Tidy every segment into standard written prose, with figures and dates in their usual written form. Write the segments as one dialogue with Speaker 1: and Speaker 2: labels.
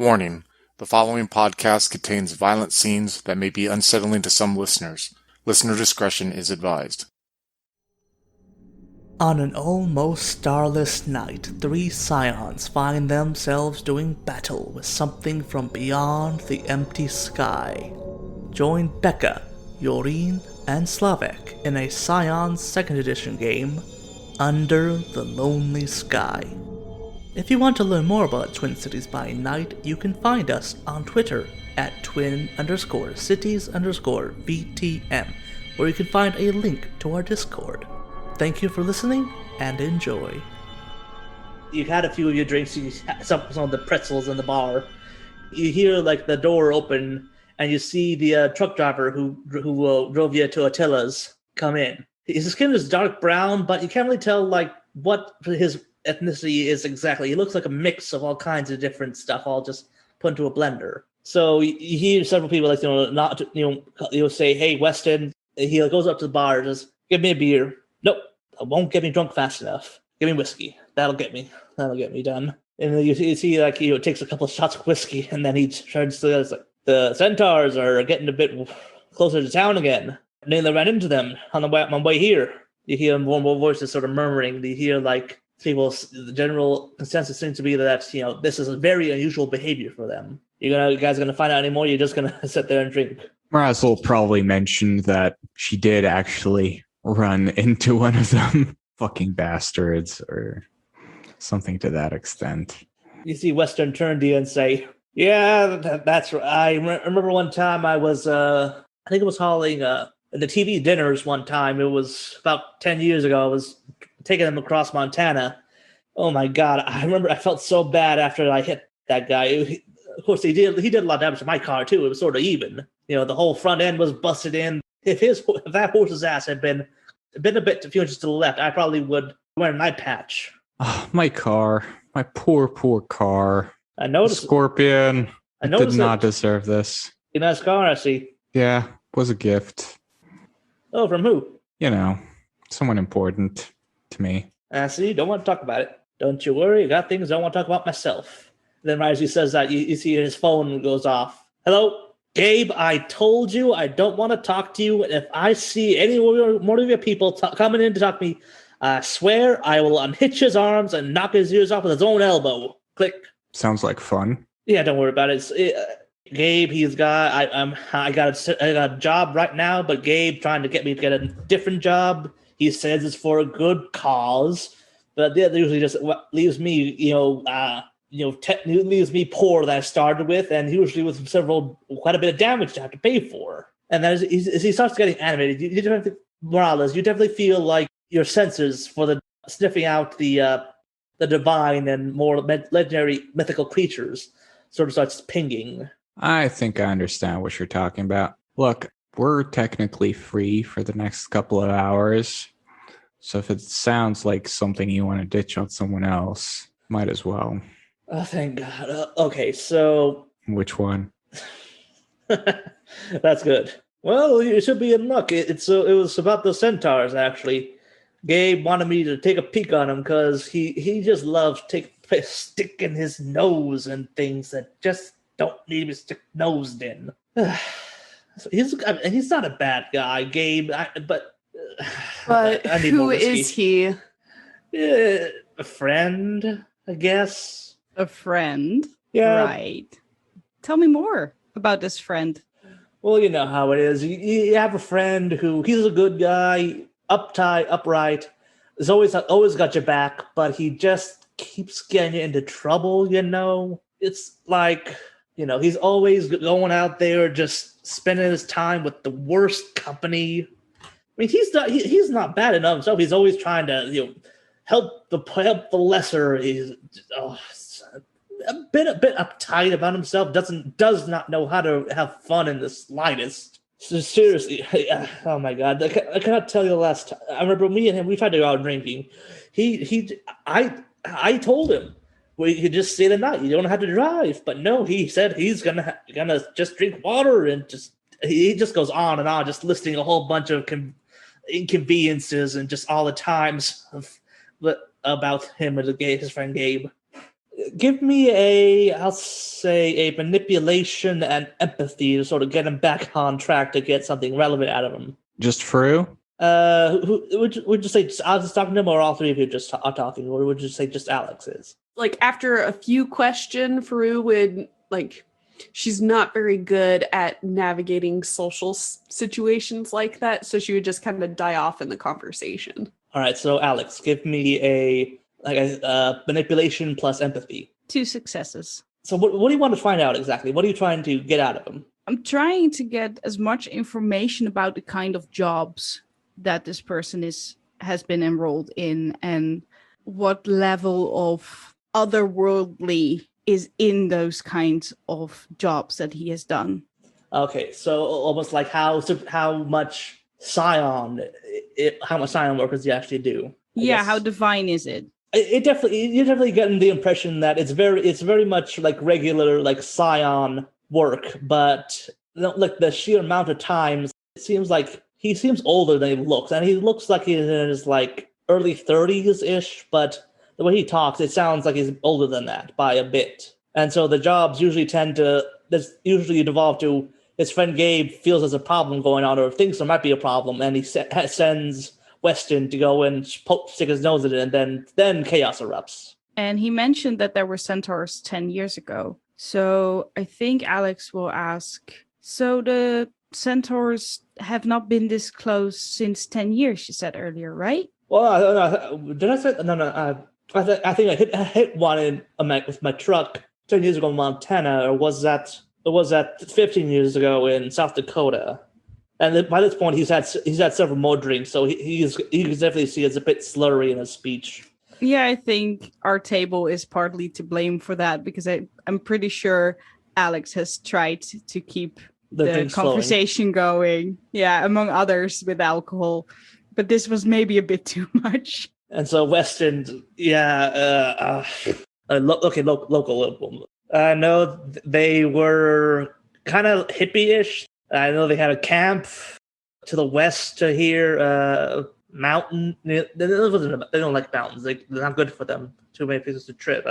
Speaker 1: Warning: the following podcast contains violent scenes that may be unsettling to some listeners. Listener discretion is advised.
Speaker 2: On an almost starless night, 3 scions find themselves doing battle with something from beyond the empty sky. Join Becca, Yoreen, and Slavek in a Scion 2nd edition game, Under the Lonely Sky. If you want to learn more about Twin Cities by Night, you can find us on Twitter at twin_cities_VTM, where you can find a link to our Discord. Thank you for listening, and enjoy. You've had a few of your drinks, some of the pretzels in the bar. You hear like the door open, and you see the truck driver who drove you to Attila's come in. His skin is dark brown, but you can't really tell like what his ethnicity is exactly. He looks like a mix of all kinds of different stuff, all just put into a blender. So you hear several people like say, "Hey, Weston." He goes up to the bar, just give me a beer. Nope, that won't get me drunk fast enough. Give me whiskey. That'll get me done. And then you see like he takes a couple of shots of whiskey, and then he turns to us like, the centaurs are getting a bit closer to town again. I nearly ran into them on my way here. You hear more and more voices sort of murmuring. You hear like the general consensus seems to be that this is a very unusual behavior for them. You guys gonna find out anymore? You're just gonna sit there and drink.
Speaker 3: Razzle probably mentioned that she did actually run into one of them. Fucking bastards, or something to that extent.
Speaker 2: You see Western turn to you and say, "Yeah, that's right. I remember one time I was, I think it was hauling the TV dinners one time. It was about 10 years ago. I was taking them across Montana. Oh my God. I remember I felt so bad after I hit that guy. Of course, he did a lot of damage to my car too. It was sort of even. The whole front end was busted in. If that horse's ass had been a bit a few inches to the left, I probably would wear an eye patch."
Speaker 3: Oh, my car. My poor car.
Speaker 2: I noticed.
Speaker 3: Scorpion. I did not deserve this.
Speaker 2: A nice car, I see.
Speaker 3: Yeah, was a gift.
Speaker 2: Oh, from who?
Speaker 3: Someone important to me.
Speaker 2: I see. Don't want to talk about it. Don't you worry. I got things I don't want to talk about myself. Then right as he says that, you see his phone goes off. "Hello? Gabe, I told you I don't want to talk to you. If I see any more of your people coming in to talk to me, I swear I will unhitch his arms and knock his ears off with his own elbow." Click.
Speaker 3: Sounds like fun.
Speaker 2: Yeah, don't worry about it. Gabe, I got a job right now, but Gabe trying to get me to get a different job. He says it's for a good cause, but that usually just leaves me, leaves me poor that I started with, and usually with quite a bit of damage to have to pay for. And then as he starts getting animated, you definitely feel like your senses for the sniffing out the divine and more legendary mythical creatures sort of starts pinging.
Speaker 3: I think I understand what you're talking about. Look, we're technically free for the next couple of hours, so if it sounds like something you want to ditch on someone else, might as well.
Speaker 2: Oh, thank God. Okay, so...
Speaker 3: Which one?
Speaker 2: That's good. Well, you should be in luck. It was about the centaurs, actually. Gabe wanted me to take a peek on him because he just loves sticking his nose in things that just don't need to be stick nosed in. He's not a bad guy, Gabe, but
Speaker 4: who is he?
Speaker 2: A friend, I guess.
Speaker 4: A friend?
Speaker 2: Yeah.
Speaker 4: Right. Tell me more about this friend.
Speaker 2: Well, you know how it is. You have a friend he's a good guy, uptight, upright. He's always got your back, but he just keeps getting you into trouble, It's like, he's always going out there just spending his time with the worst company. I mean, he's not bad enough himself. He's always trying to, help the lesser. He's a bit uptight about himself. Does not know how to have fun in the slightest. So seriously, oh my God, I cannot tell you the last time. I remember me and him. We tried to go out drinking. I told him we could just stay the night. You don't have to drive. But no, he said he's gonna just drink water and he just goes on and on, just listing a whole bunch of inconveniences and just all the times about him and his friend Gabe. give me I'll say a manipulation and empathy to sort of get him back on track to get something relevant out of him.
Speaker 3: Just Farö?
Speaker 2: Who would you say? I was talking to him, or all three of you just are talking, or would you say just Alex is?
Speaker 5: Like after a few questions, Farö would she's not very good at navigating social situations like that, so she would just kind of die off in the conversation.
Speaker 2: All right, so Alex, give me a manipulation plus empathy.
Speaker 4: 2 successes.
Speaker 2: So what do you want to find out exactly? What are you trying to get out of him?
Speaker 4: I'm trying to get as much information about the kind of jobs that this person has been enrolled in and what level of otherworldly is in those kinds of jobs that he has done.
Speaker 2: Okay, so almost like how much Scion work does he actually do? I guess.
Speaker 4: How divine is it?
Speaker 2: You're definitely getting the impression that it's very much like regular like Scion work, but like the sheer amount of times, it seems like he seems older than he looks, and he looks like he's in his like early 30s ish, but the way he talks, it sounds like he's older than that by a bit. And so the jobs usually devolve to his friend Gabe feels there's a problem going on or thinks there might be a problem, and he sends Weston to go and stick his nose in it, and then chaos erupts.
Speaker 4: And he mentioned that there were centaurs 10 years ago. So I think Alex will ask, so the centaurs have not been this close since 10 years, you said earlier, right?
Speaker 2: Well, I don't know. Did I say no? I think I hit one with my truck 10 years ago in Montana, or was that 15 years ago in South Dakota? And by this point, he's had several more drinks, so you can definitely see it's a bit slurry in his speech.
Speaker 4: Yeah, I think our table is partly to blame for that, because I'm pretty sure Alex has tried to keep the conversation going. Yeah, among others with alcohol. But this was maybe a bit too much. And
Speaker 2: so Weston, local. I know they were kind of hippie-ish. I know they had a camp to the west to here, mountain. They don't like mountains. They're not good for them. Too many places to trip.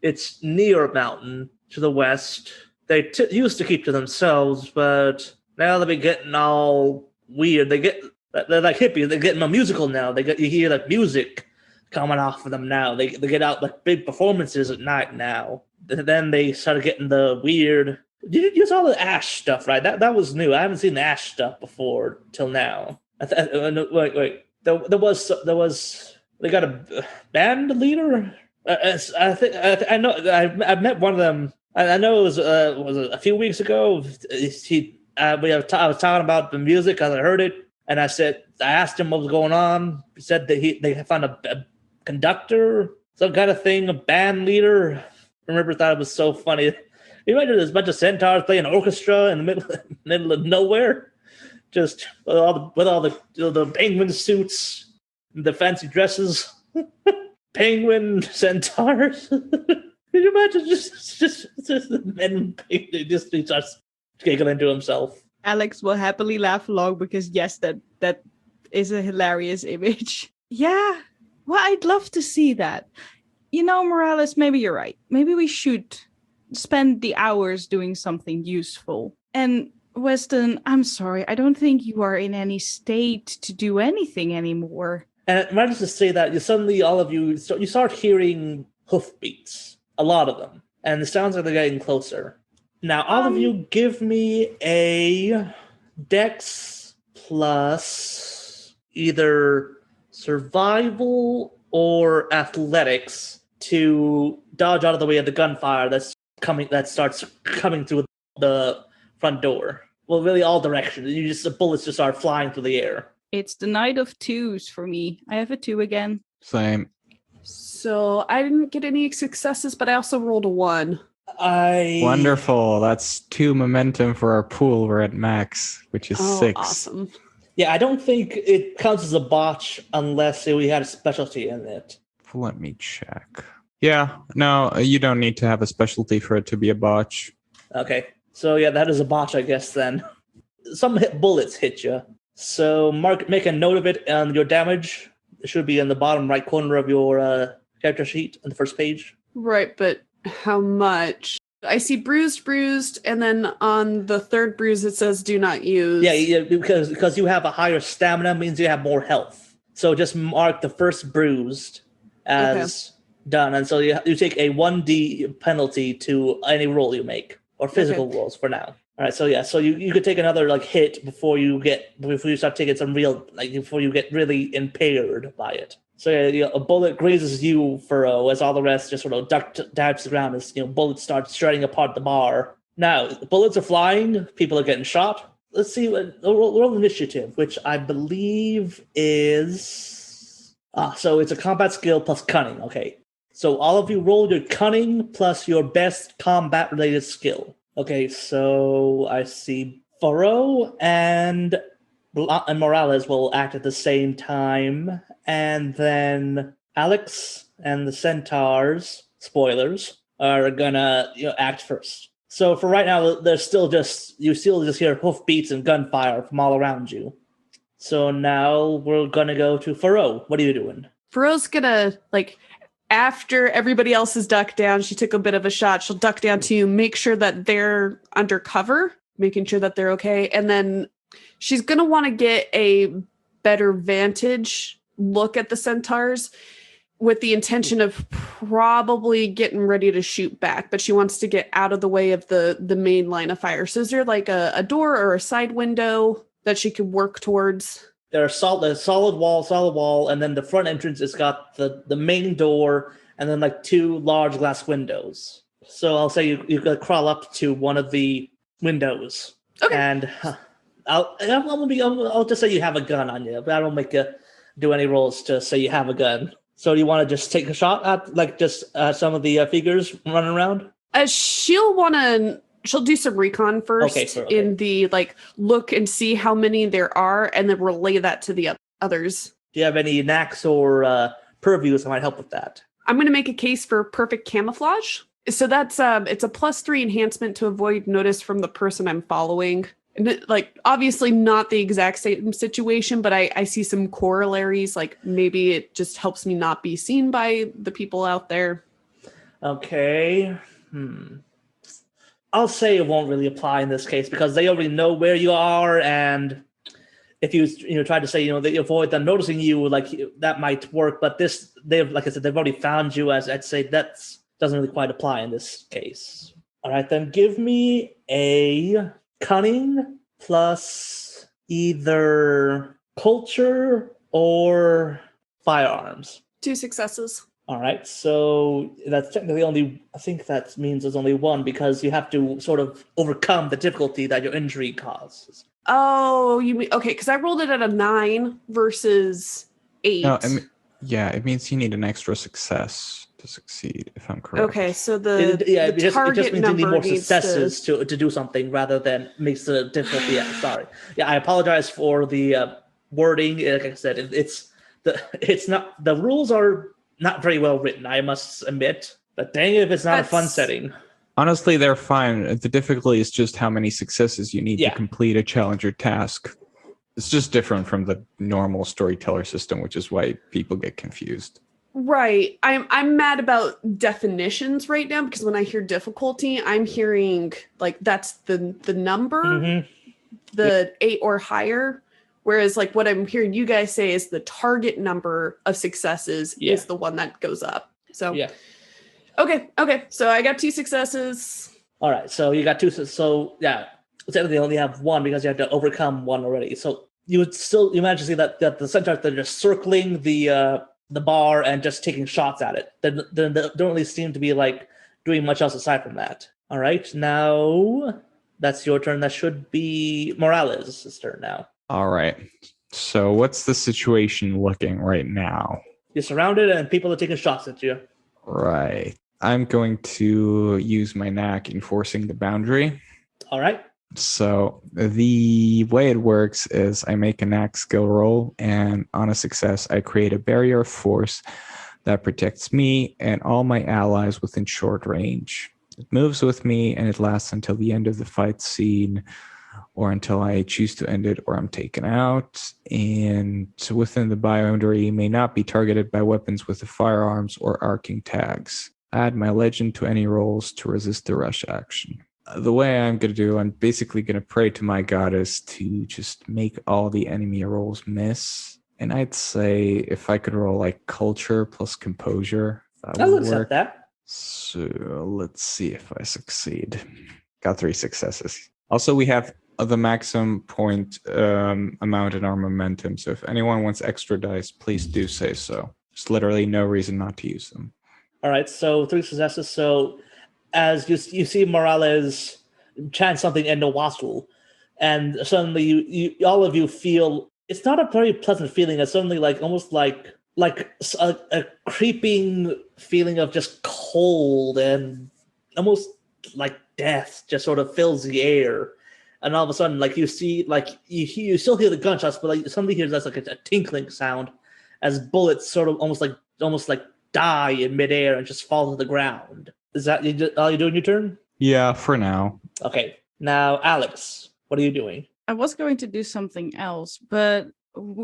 Speaker 2: It's near a mountain to the west. They used to keep to themselves, but now they've been getting all weird. They're like hippies. They're getting more musical now. You hear like music coming off of them now. They get out like big performances at night now. Then they started getting the weird. You saw the Ash stuff, right? That was new. I haven't seen the Ash stuff before till now. Wait. There was. They got a band leader. I know. I met one of them. I know it was a few weeks ago. I was talking about the music as I heard it. And I asked him what was going on. He said that they found a conductor, some kind of thing, a band leader. I remember, thought it was so funny. You imagine there's a bunch of centaurs playing an orchestra in the middle of nowhere, just with all the penguin suits, and the fancy dresses, penguin centaurs. Can you imagine just the men just he starts giggling to himself.
Speaker 4: Alex will happily laugh along because, yes, that is a hilarious image. Yeah, well, I'd love to see that. You know, Morales, maybe you're right. Maybe we should spend the hours doing something useful. And Weston, I'm sorry, I don't think you are in any state to do anything anymore.
Speaker 2: And I might just say that suddenly all of you start hearing hoofbeats, a lot of them. And it sounds like they're getting closer. Now, all of you give me a Dex plus either survival or athletics to dodge out of the way of the gunfire that starts coming through the front door. Well, really all directions. The bullets just start flying through the air.
Speaker 4: It's the night of 2s for me. I have a 2 again.
Speaker 3: Same.
Speaker 5: So I didn't get any successes, but I also rolled a 1.
Speaker 3: Wonderful. That's 2 momentum for our pool. We're at max, which is 6.
Speaker 5: Awesome.
Speaker 2: Yeah, I don't think it counts as a botch unless we had a specialty in it.
Speaker 3: Let me check. Yeah, no, you don't need to have a specialty for it to be a botch.
Speaker 2: Okay, so yeah, that is a botch, I guess, then. Some bullets hit you. So make a note of it on your damage. It should be in the bottom right corner of your character sheet on the first page.
Speaker 5: Right, but how much? I see bruised, and then on the third bruise it says do not use.
Speaker 2: Yeah, because you have a higher stamina means you have more health. So just mark the first bruised as done, and so you take a 1d penalty to any roll you make, or physical rolls for now. All right, so yeah, so you could take another like hit before you start taking some real, like before you get really impaired by it. So yeah, a bullet grazes you, Farö, as all the rest just sort of dives to the ground as bullets start shredding apart the bar. Now the bullets are flying, people are getting shot. Let's see what roll initiative, which I believe is so it's a combat skill plus cunning. Okay, so all of you roll your cunning plus your best combat related skill. Okay, so I see Farö and Morales will act at the same time, and then Alex and the centaurs, spoilers, are gonna act first. So for right now, there's still you still just hear hoofbeats and gunfire from all around you. So now we're gonna go to Farö. What are you doing?
Speaker 5: Farö's gonna, after everybody else is ducked down, she took a bit of a shot. She'll duck down to make sure that they're under cover, making sure that they're okay. And then she's going to want to get a better vantage look at the centaurs with the intention of probably getting ready to shoot back. But she wants to get out of the way of the main line of fire. So is there like a door or a side window that she could work towards?
Speaker 2: There's solid wall, and then the front entrance has got the main door, and then like two large glass windows. So I'll say you could crawl up to one of the windows.
Speaker 5: Okay.
Speaker 2: And I'll just say you have a gun on you, but I don't make you do any rolls to say you have a gun. So do you want to just take a shot at some of the figures running around?
Speaker 5: She'll do some recon first in the look and see how many there are, and then relay that to the others.
Speaker 2: Do you have any knacks or purviews that might help with that?
Speaker 5: I'm going to make a case for perfect camouflage. So that's it's a +3 enhancement to avoid notice from the person I'm following. And obviously not the exact same situation, but I see some corollaries. Like maybe it just helps me not be seen by the people out there.
Speaker 2: Okay. I'll say it won't really apply in this case because they already know where you are, and if you try to say they avoid them noticing you, that might work. But they've already found you. As I'd say, that doesn't really quite apply in this case. All right, then give me a cunning plus either culture or firearms.
Speaker 5: 2 successes.
Speaker 2: All right, so that's technically I think that means there's only one because you have to sort of overcome the difficulty that your injury causes.
Speaker 5: Oh, you mean, okay, because I rolled it at a 9 versus 8.
Speaker 3: No, it means you need an extra success to succeed, if I'm correct.
Speaker 5: Okay, so
Speaker 2: it just means you need more successes
Speaker 5: to
Speaker 2: do something rather than makes the difficulty. Sorry. Yeah, I apologize for the wording. Like I said, the rules are not very well written, I must admit. But dang it if it's not a fun setting.
Speaker 3: Honestly, they're fine. The difficulty is just how many successes you need to complete a challenge or task. It's just different from the normal storyteller system, which is why people get confused.
Speaker 5: Right. I'm mad about definitions right now because when I hear difficulty, I'm hearing that's the number, the 8 or higher. Whereas what I'm hearing you guys say is the target number of successes is the one that goes up. So Okay. So I got 2 successes.
Speaker 2: All right. So you got 2. So yeah, technically you only have 1 because you have to overcome 1 already. So you manage to see that the centaurs, they're just circling the bar and just taking shots at it. They don't really seem to be doing much else aside from that. All right. Now that's your turn. That should be Morales' turn now.
Speaker 3: All right. So what's the situation looking right now?
Speaker 2: You're surrounded and people are taking shots at you.
Speaker 3: Right. I'm going to use my knack enforcing the boundary.
Speaker 2: All right.
Speaker 3: So the way it works is I make a knack skill roll, and on a success, I create a barrier of force that protects me and all my allies within short range. It moves with me, and it lasts until the end of the fight scene, or until I choose to end it or I'm taken out. And within the boundary may not be targeted by weapons with the firearms or arcing tags. Add my legend to any rolls to resist the rush action. The way I'm going to do, I'm basically going to pray to my goddess to just make all the enemy rolls miss. And I'd say if I could roll like culture plus composure, that
Speaker 2: I'll
Speaker 3: would
Speaker 2: accept
Speaker 3: work.
Speaker 2: that.
Speaker 3: So let's see if I succeed. Got 3 successes. Also, we have the maximum point amount in our momentum. So if anyone wants extra dice, please do say so. There's literally no reason not to use them.
Speaker 2: All right, so 3 successes. So as you see Morales chant something in Nawassul, and suddenly you all of you feel it's not a very pleasant feeling. It's suddenly like almost like a creeping feeling of just cold and almost like death just sort of fills the air. And all of a sudden, like you see, like you still hear the gunshots, but like somebody hears that's like a tinkling sound as bullets sort of almost like die in midair and just fall to the ground. Is that all you do in your turn?
Speaker 3: Yeah, for now.
Speaker 2: Okay. Now, Alex, what are you doing?
Speaker 4: I was going to do something else, but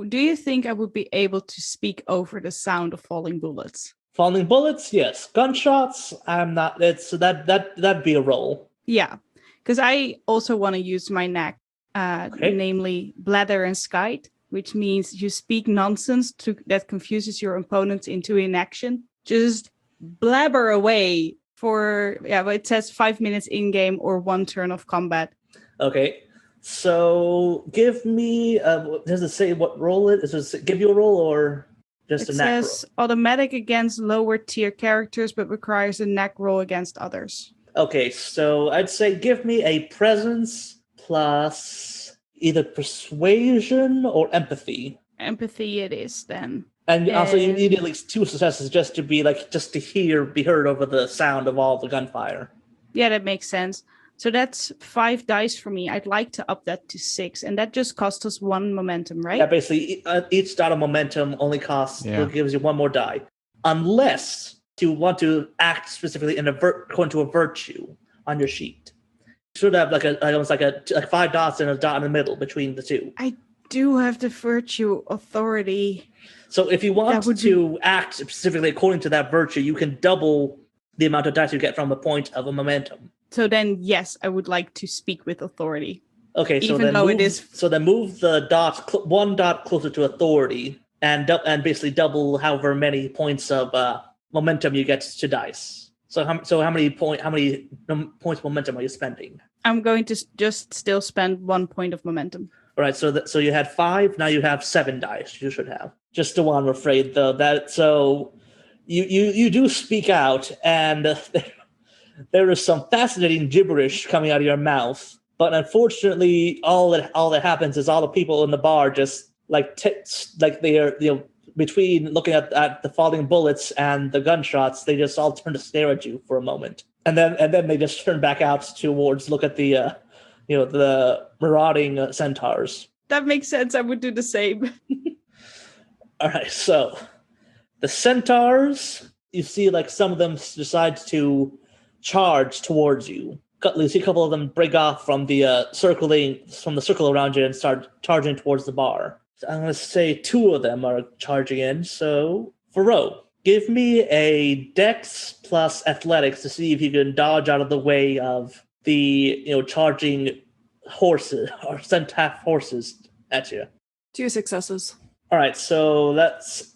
Speaker 4: do you think I would be able to speak over the sound of falling bullets?
Speaker 2: Falling bullets, yes. Gunshots, I'm not. That'd be a roll.
Speaker 4: Yeah, because I also want to use my knack,
Speaker 2: Okay.
Speaker 4: namely blather and skite, which means you speak nonsense that confuses your opponent into inaction. Just blabber away for, but it says 5 minutes in game or 1 turn of combat.
Speaker 2: Okay. So give me. Does it say what roll it is? Does it give you a roll or just
Speaker 4: It
Speaker 2: a knack roll?
Speaker 4: says automatic against lower tier characters, but requires a knack roll against others.
Speaker 2: Okay, so I'd say give me a presence plus either persuasion or empathy.
Speaker 4: Empathy it is then.
Speaker 2: And also you
Speaker 4: And-
Speaker 2: need at least 2 successes just to be heard over the sound of all the gunfire.
Speaker 4: Yeah, that makes sense. So that's 5 dice for me. I'd like to up that to 6, and that just costs us 1 momentum, right?
Speaker 2: Yeah, basically each dot of momentum only gives you 1 more die. Unless you want to act specifically according to a virtue on your sheet. You should have almost like 5 dots and a dot in the middle between the two.
Speaker 4: I do have the virtue authority.
Speaker 2: So if you want
Speaker 4: would
Speaker 2: to act specifically according to that virtue, you can double the amount of dice you get from a point of a momentum.
Speaker 4: So then, yes, I would like to speak with authority.
Speaker 2: Okay, so
Speaker 4: Even
Speaker 2: then
Speaker 4: though
Speaker 2: move,
Speaker 4: it is-
Speaker 2: so then move the dot 1 dot closer to authority and basically double however many points of momentum you get to dice. So how many points momentum are you spending?
Speaker 4: I'm going to just still spend 1 point of momentum.
Speaker 2: All right, so you had 5, now you have 7 dice. You should have just the 1. I'm afraid though that so you do speak out, and there is some fascinating gibberish coming out of your mouth. But unfortunately, all that happens is all the people in the bar just they are between looking at the falling bullets and the gunshots, they just all turn to stare at you for a moment, and then they just turn back out towards look at the the marauding centaurs.
Speaker 4: That makes sense. I would do the same.
Speaker 2: All right, so the centaurs, you see like some of them decide to charge towards you. You see a couple of them break off from the circle around you and start charging towards the bar. So I'm going to say 2 of them are charging in. So Farö, give me a Dex plus Athletics to see if you can dodge out of the way of the charging horses or centaur horses at you.
Speaker 5: 2 successes.
Speaker 2: All right, so that's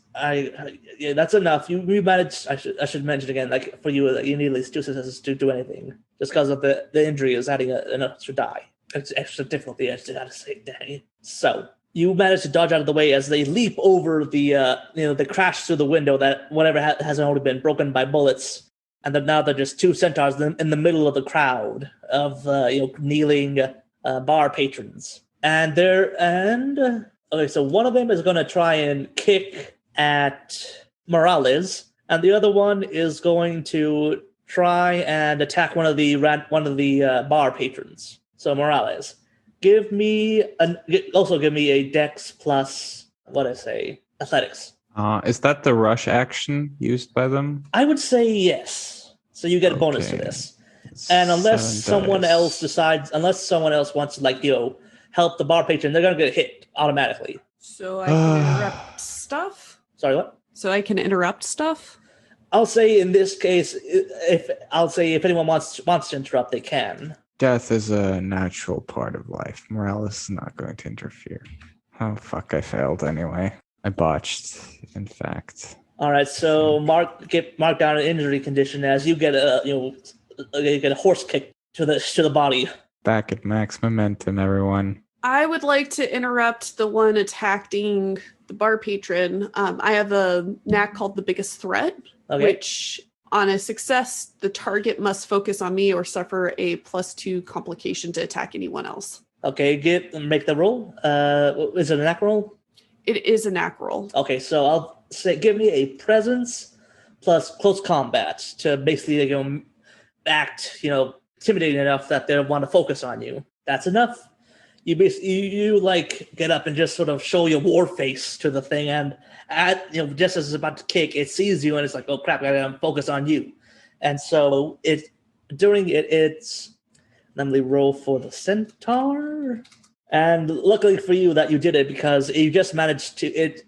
Speaker 2: enough. You managed. I should mention again, like for you, you need at least 2 successes to do anything, just because of the injury is adding an extra die. It's extra difficulty. I just gotta say, dang. So you manage to dodge out of the way as they leap over they crash through the window that whatever hasn't already been broken by bullets, and then now they're just 2 centaurs in the middle of the crowd of kneeling bar patrons, okay, so one of them is going to try and kick at Morales, and the other one is going to try and attack one of the bar patrons. So Morales, give me a Dex plus Athletics.
Speaker 3: Is that the rush action used by them?
Speaker 2: I would say yes. So you get a bonus to
Speaker 3: Okay.
Speaker 2: this, and unless
Speaker 3: 7
Speaker 2: someone
Speaker 3: dice.
Speaker 2: else wants to help the bar patron, they're going to get hit automatically.
Speaker 5: So I can interrupt stuff?
Speaker 2: Sorry, what?
Speaker 5: So I can interrupt stuff?
Speaker 2: I'll say in this case, if anyone wants to interrupt, they can.
Speaker 3: Death is a natural part of life. Morales is not going to interfere. Oh, fuck, I failed anyway. I botched, in fact.
Speaker 2: All right, so mark down an injury condition as you get you get a horse kick to the body.
Speaker 3: Back at max momentum, everyone.
Speaker 5: I would like to interrupt the one attacking the bar patron. I have a knack called the biggest threat, which on a success, the target must focus on me or suffer a +2 complication to attack anyone else.
Speaker 2: Okay, make the roll. Is it a knack roll?
Speaker 5: It is a knack roll.
Speaker 2: Okay, so I'll say give me a presence plus close combat to basically act intimidating enough that they want to focus on you. That's enough. You get up and just sort of show your war face to the thing, and just as it's about to kick, it sees you and it's like, oh crap, I gotta focus on you. And so it's let me roll for the centaur. And luckily for you that you did it, because you just managed to it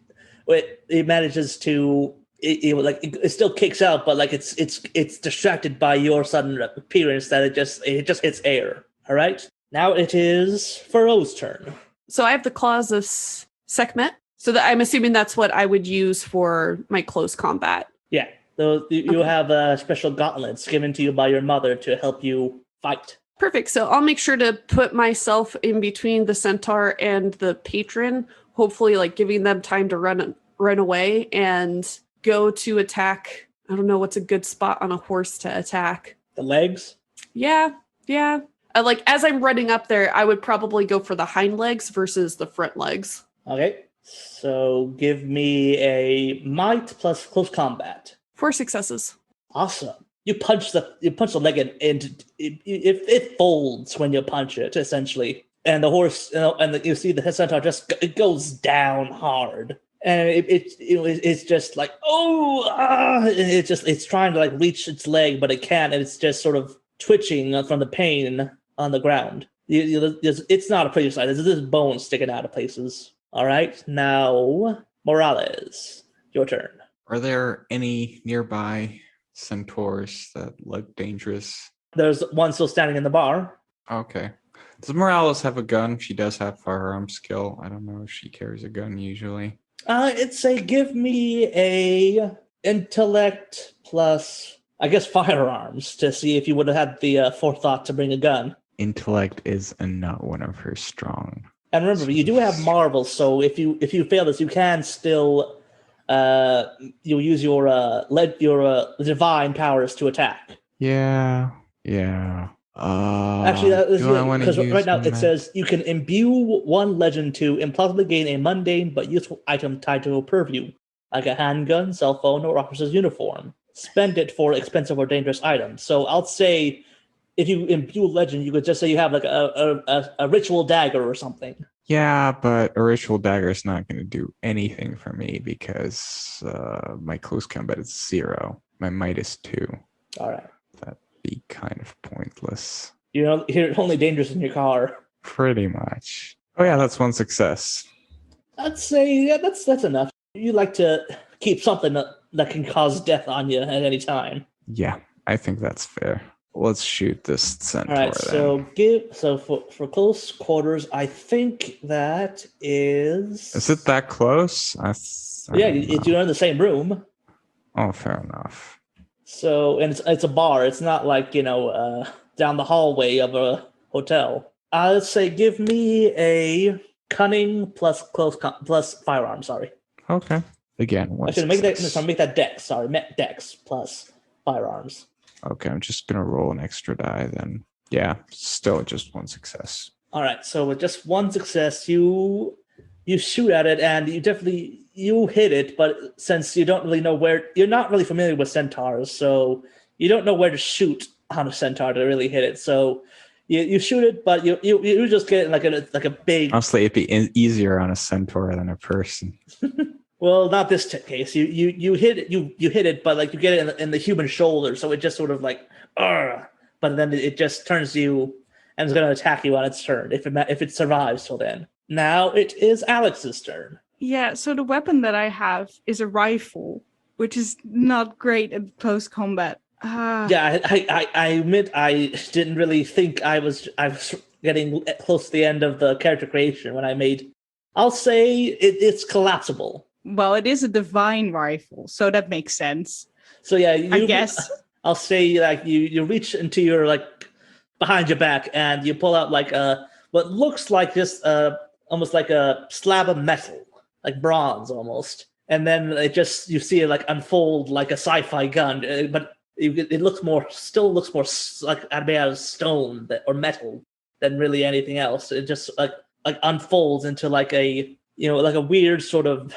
Speaker 2: still kicks out, but like it's distracted by your sudden appearance that it just hits air. All right. Now it is Farö's turn.
Speaker 5: So I have the claws of Sekhmet. So I'm assuming that's what I would use for my close combat.
Speaker 2: Yeah. So you have special gauntlets given to you by your mother to help you fight.
Speaker 5: Perfect. So I'll make sure to put myself in between the centaur and the patron, hopefully like giving them time to run away and go to attack. I don't know what's a good spot on a horse to attack.
Speaker 2: The legs?
Speaker 5: Yeah. Like as I'm running up there, I would probably go for the hind legs versus the front legs.
Speaker 2: Okay. So give me a might plus close combat.
Speaker 5: 4 successes.
Speaker 2: Awesome. You punch the leg and it folds when you punch it, essentially. And the horse, you see the centaur it goes down hard, and it's just like it's trying to like reach its leg, but it can't, and it's just sort of twitching from the pain on the ground. It's not a pretty sight. There's this bone sticking out of places. All right, now Morales, your turn.
Speaker 3: Are there any nearby centaurs that look dangerous?
Speaker 2: There's one still standing in the bar.
Speaker 3: Okay. Does Morales have a gun? She does have firearm skill. I don't know if she carries a gun usually.
Speaker 2: Give me a intellect plus, I guess, firearms to see if you would have had the forethought to bring a gun.
Speaker 3: Intellect is not one of her strong.
Speaker 2: And remember, you do have marvels, so if you fail this, you can still you'll use your divine powers to attack.
Speaker 3: Yeah.
Speaker 2: Actually, because right now it says you can imbue one legend to implausibly gain a mundane but useful item tied to a purview, like a handgun, cell phone, or officer's uniform. Spend it for expensive or dangerous items. So I'll say, if you imbue legend, you could just say you have like a ritual dagger or something.
Speaker 3: Yeah, but a ritual dagger is not going to do anything for me because my close combat is 0. My might is 2.
Speaker 2: All right.
Speaker 3: That'd be kind of pointless.
Speaker 2: You're only dangerous in your car.
Speaker 3: Pretty much. Oh yeah, that's 1 success.
Speaker 2: I'd say that's enough. You like to keep something that can cause death on you at any time.
Speaker 3: Yeah, I think that's fair. Let's shoot this centaur.
Speaker 2: All right, so for close quarters, I think that is.
Speaker 3: Is it that close?
Speaker 2: You're in the same room.
Speaker 3: Oh, fair enough.
Speaker 2: So, and it's a bar. It's not like down the hallway of a hotel. Let's say give me a cunning plus plus firearm. Sorry.
Speaker 3: Okay. Again,
Speaker 2: I should make that dex. Sorry, dex plus firearms.
Speaker 3: Okay, I'm just gonna roll an extra die then. Yeah, still just 1 success.
Speaker 2: All right, so with just 1 success, you shoot at it, and you hit it. But since you don't really know you're not really familiar with centaurs, so you don't know where to shoot on a centaur to really hit it. So you shoot it, but you just get like a big.
Speaker 3: Honestly, it'd be easier on a centaur than a person.
Speaker 2: Well, not this case. You hit it. You hit it, but like you get it in the human shoulder, so it just sort of like, but then it just turns you and is going to attack you on its turn if it survives till then. Now it is Alex's turn.
Speaker 4: Yeah. So the weapon that I have is a rifle, which is not great at close combat.
Speaker 2: Yeah, I admit I didn't really think I was getting close to the end of the character creation when I made. I'll say it's collapsible.
Speaker 4: Well, it is a divine rifle, so that makes sense.
Speaker 2: So yeah,
Speaker 4: I guess.
Speaker 2: I'll say like you reach into your like behind your back and you pull out like what looks like just almost like a slab of metal, like bronze almost, and then you see it like unfold like a sci-fi gun, but it still looks more like made out of stone or metal than really anything else. It just like unfolds into like a like a weird sort of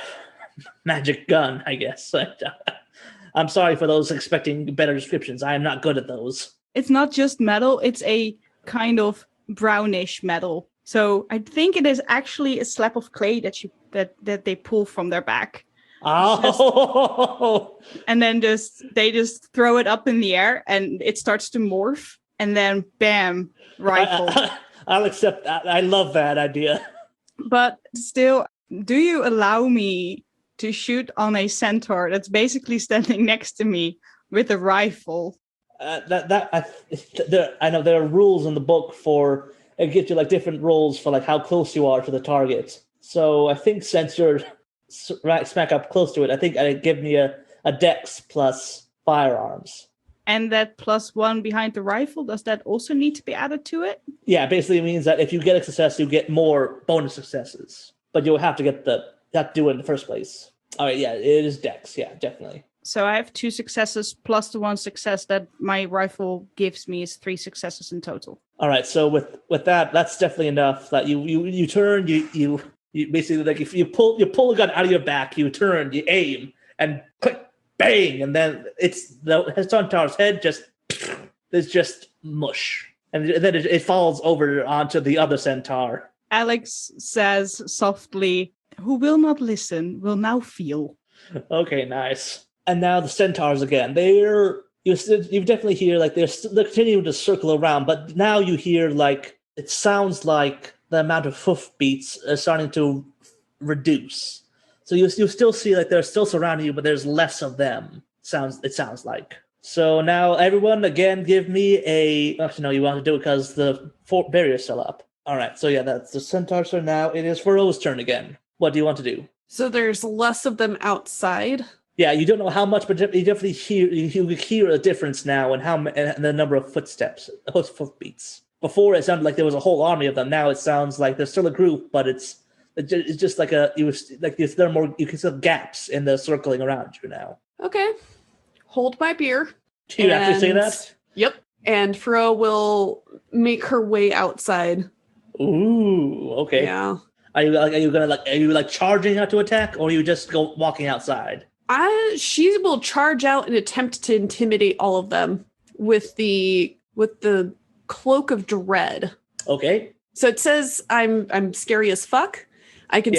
Speaker 2: magic gun, I guess. I'm sorry for those expecting better descriptions. I am not good at those.
Speaker 4: It's not just metal, it's a kind of brownish metal. So I think it is actually a slab of clay that they pull from their back.
Speaker 2: Oh,
Speaker 4: and then they just throw it up in the air and it starts to morph and then bam, rifle.
Speaker 2: I'll accept that. I love that idea.
Speaker 4: But still, do you allow me to shoot on a centaur that's basically standing next to me with a rifle?
Speaker 2: I know there are rules in the book for it gives you like different rules for like how close you are to the target. So I think since you're right smack up close to it, I think it'd give me a dex plus firearms.
Speaker 4: And that +1 behind the rifle, does that also need to be added to it?
Speaker 2: Yeah, basically it means that if you get a success, you get more bonus successes. But you'll have to do it in the first place. All right, yeah, it is dex. Yeah, definitely.
Speaker 4: So I have 2 successes plus the 1 success that my rifle gives me is 3 successes in total.
Speaker 2: All right, so with that's definitely enough. That you turn, you basically like if you pull a gun out of your back, you turn, you aim, and click, bang, and then it's the centaur's head there's just mush, and then it falls over onto the other centaur.
Speaker 4: Alex says softly, "Who will not listen will now feel."
Speaker 2: Okay, nice. And now the centaurs again. You definitely hear like they're continuing to circle around, but now you hear like it sounds like the amount of hoofbeats are starting to reduce. So you still see like they're still surrounding you, but there's less of them. It sounds like. So now everyone again give me a. Actually, no, you want to do it because the barrier's still up. All right. So yeah, that's the centaurs are now. It is Farö's turn again. What do you want to do?
Speaker 5: So there's less of them outside.
Speaker 2: Yeah, you don't know how much, but you definitely hear a difference now in the number of hoofbeats. Before it sounded like there was a whole army of them. Now it sounds like there's still a group, but it's just like there are more. You can see gaps in the circling around you now.
Speaker 5: Okay, hold my beer.
Speaker 2: Do you actually say that?
Speaker 5: Yep. And Farö will make her way outside.
Speaker 2: Ooh, okay.
Speaker 5: Yeah.
Speaker 2: Are you charging out to attack, or are you just walking outside?
Speaker 5: She will charge out and attempt to intimidate all of them with the cloak of dread.
Speaker 2: Okay.
Speaker 5: So it says I'm scary as fuck. I can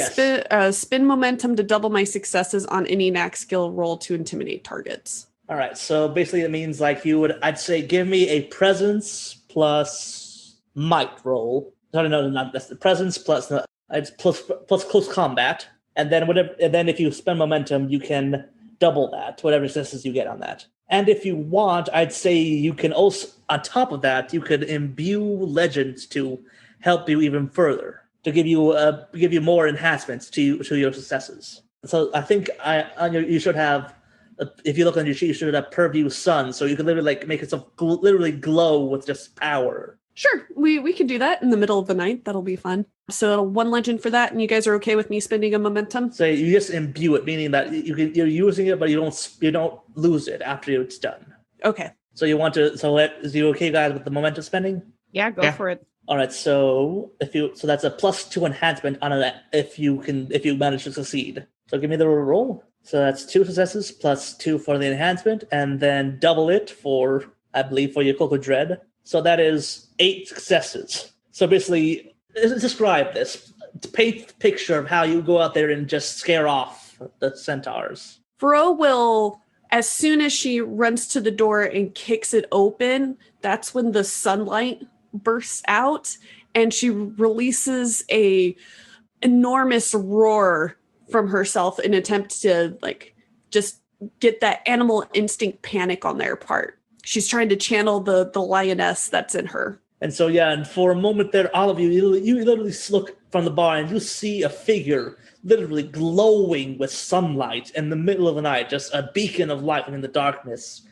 Speaker 5: spin momentum to double my successes on any knack skill roll to intimidate targets.
Speaker 2: All right. So basically, it means like I'd say, give me a presence plus might roll. No, not that's the presence plus close combat. And then if you spend momentum, you can double that, whatever successes you get on that. And if you want, I'd say you can also, on top of that, you could imbue legends to help you even further, to give you more enhancements to your successes. So I think you should have, if you look on your sheet, you should have Purview Sun, so you can literally make yourself literally glow with just power.
Speaker 5: Sure, we could do that in the middle of the night. That'll be fun. So 1 legend for that, and you guys are okay with me spending a momentum?
Speaker 2: So you just imbue it, meaning that you're using it, but you don't lose it after it's done.
Speaker 5: Okay.
Speaker 2: So you want to? So is you okay, guys, with the momentum spending?
Speaker 4: Yeah, go for it.
Speaker 2: All right. So that's a +2 enhancement on it if you manage to succeed. So give me the roll. So that's 2 successes plus 2 for the enhancement, and then double it for your Cloak of Dread. So that is 8 successes. So basically, describe this. Paint a picture of how you go out there and just scare off the centaurs.
Speaker 5: Farö will, as soon as she runs to the door and kicks it open, that's when the sunlight bursts out, and she releases a enormous roar from herself in an attempt to just get that animal instinct panic on their part. She's trying to channel the lioness that's in her.
Speaker 2: And so, yeah, and for a moment there, all of you literally look from the bar and you see a figure literally glowing with sunlight in the middle of the night, just a beacon of light in the darkness.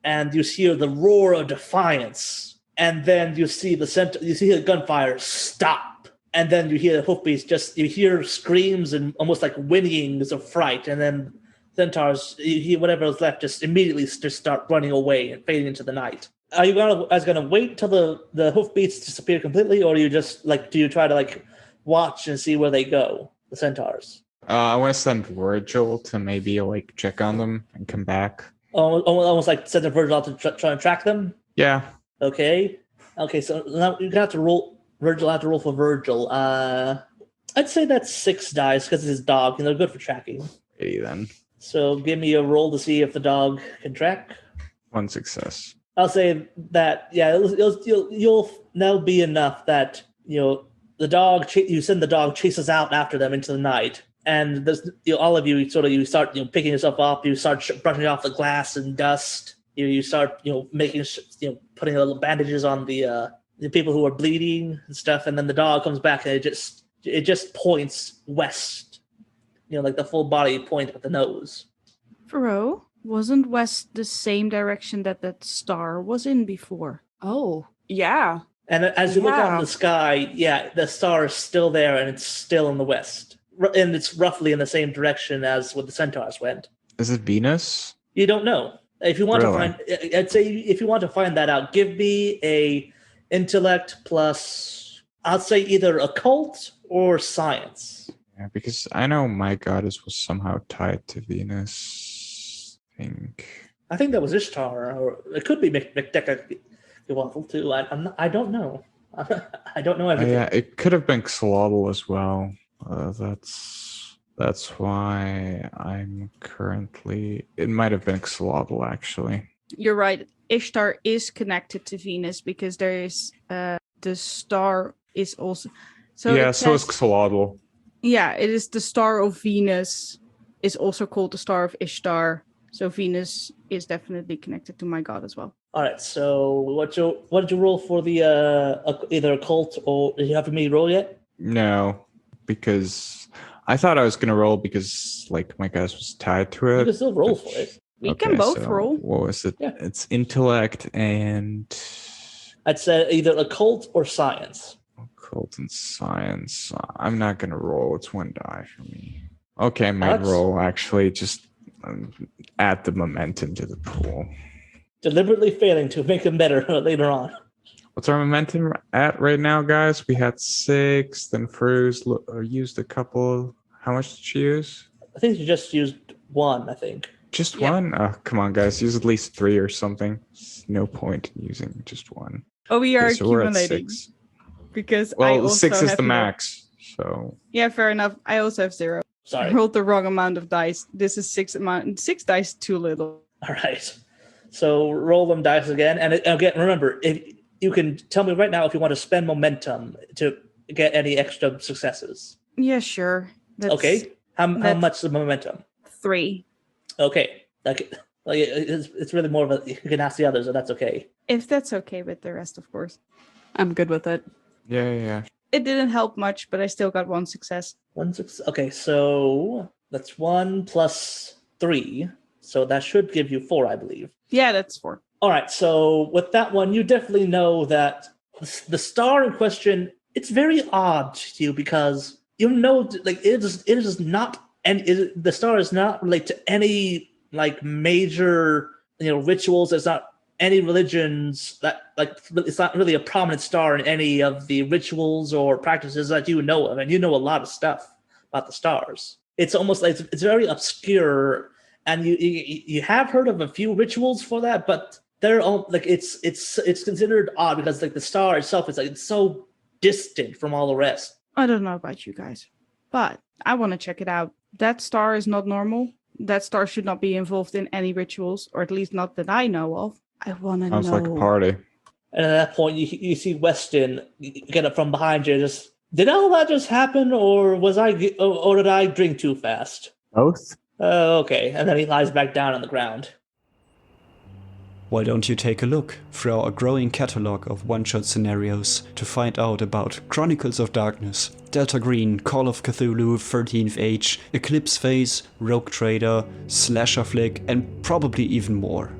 Speaker 2: And you hear the roar of defiance. And then you see the gunfire stop. And then you hear the hoofbeats, you hear screams and almost like whinnyings of fright. And then centaurs, whatever is left, just immediately just start running away and fading into the night. Are you gonna wait till the hoofbeats disappear completely, or do you try to watch and see where they go, the centaurs?
Speaker 3: I want to send Virgil to maybe check on them and come back.
Speaker 2: Almost like send Virgil out to try and track them.
Speaker 3: Yeah.
Speaker 2: Okay. So now you're gonna have to roll. Virgil have to roll for Virgil. I'd say that's 6 dice because it's his dog, and they're good for tracking.
Speaker 3: Hey, then.
Speaker 2: So give me a roll to see if the dog can track.
Speaker 3: 1 success.
Speaker 2: I'll say that, yeah, you'll now be enough that, the dog, you send the dog chases out after them into the night. And all of you you start, picking yourself up. You start brushing off the glass and dust. You start, making, putting little bandages on the people who are bleeding and stuff. And then the dog comes back and it just points west, like the full body point with the nose.
Speaker 4: Farö, wasn't west the same direction that star was in before?
Speaker 5: Oh, yeah.
Speaker 2: And as you look out in the sky, yeah, the star is still there and it's still in the west. And it's roughly in the same direction as what the centaurs went.
Speaker 3: Is it Venus?
Speaker 2: You don't know. If you want to find, I'd say if you want to find that out, give me a intellect plus, I'd say either occult or science.
Speaker 3: Yeah, because I know my goddess was somehow tied to Venus.
Speaker 2: I think that was Ishtar, or it could be Waffle too. I don't know. I don't know everything.
Speaker 3: Yeah, it could have been Xolotl as well. That's why I'm currently. It might have been Xolotl actually.
Speaker 4: You're right. Ishtar is connected to Venus because there is the star is also. So
Speaker 3: yeah, so is Xolotl.
Speaker 4: Yeah, it is the star of Venus. Is also called the star of Ishtar. So Venus is definitely connected to my god as well.
Speaker 2: All right. So what did you roll for the either occult or did you have me roll yet?
Speaker 3: No, because I thought I was gonna roll because my goddess was tied to it.
Speaker 2: You can still roll for it.
Speaker 4: We can both roll.
Speaker 3: What was it?
Speaker 2: Yeah.
Speaker 3: It's intellect and
Speaker 2: I'd say either occult or science.
Speaker 3: Occult and science. I'm not gonna roll. It's 1 die for me. Okay, I might
Speaker 2: Alex?
Speaker 3: roll actually. Just add the momentum to the pool.
Speaker 2: Deliberately failing to make them better later on.
Speaker 3: What's our momentum at right now, guys? We had 6. Then Farö's used a couple. How much did she use?
Speaker 2: I think you just used 1. I think.
Speaker 3: Just 1? Oh, come on, guys. Use at least 3 or something. There's no point in using just 1.
Speaker 4: Oh, we are
Speaker 3: Okay, so we're at
Speaker 4: accumulating.
Speaker 3: 6.
Speaker 4: Because
Speaker 3: Well,
Speaker 4: I also
Speaker 3: 6 is
Speaker 4: have
Speaker 3: the
Speaker 4: no-
Speaker 3: max. So
Speaker 4: Yeah, fair enough. I also have 0.
Speaker 2: Sorry.
Speaker 4: I rolled the wrong amount of dice. This is 6 dice too little.
Speaker 2: All right. So roll them dice again, and again, remember, if you can tell me right now if you want to spend momentum to get any extra successes.
Speaker 4: Yeah, sure.
Speaker 2: Okay. How much is the momentum?
Speaker 4: 3.
Speaker 2: Okay. It's really more of a. You can ask the others, and that's okay.
Speaker 4: If that's okay with the rest, of course.
Speaker 5: I'm good with it.
Speaker 3: yeah.
Speaker 4: It didn't help much, but I still got 1 success.
Speaker 2: 1 6. Okay, so that's 1 plus 3, so that should give you 4, I believe.
Speaker 4: Yeah, that's 4.
Speaker 2: All right, so with that one, you definitely know that the star in question, it's very odd to you because it is not, and the star is not related to any major rituals. It's not any religions that it's not really a prominent star in any of the rituals or practices that you know of, and you know a lot of stuff about the stars. It's almost like it's very obscure. And you have heard of a few rituals for that, but they're all it's considered odd because the star itself is it's so distant from all the rest.
Speaker 4: I don't know about you guys, but I want to check it out. That star is not normal. That star should not be involved in any rituals, or at least not that I know of. I want to know.
Speaker 3: Sounds like a party.
Speaker 2: And at that point, you see Weston get up from behind you. Did all that just happen, or did I drink too fast?
Speaker 3: Both.
Speaker 2: Oh, okay. And then he lies back down on the ground.
Speaker 6: Why don't you take a look through our growing catalog of one-shot scenarios to find out about Chronicles of Darkness, Delta Green, Call of Cthulhu, 13th Age, Eclipse Phase, Rogue Trader, Slasher Flick, and probably even more.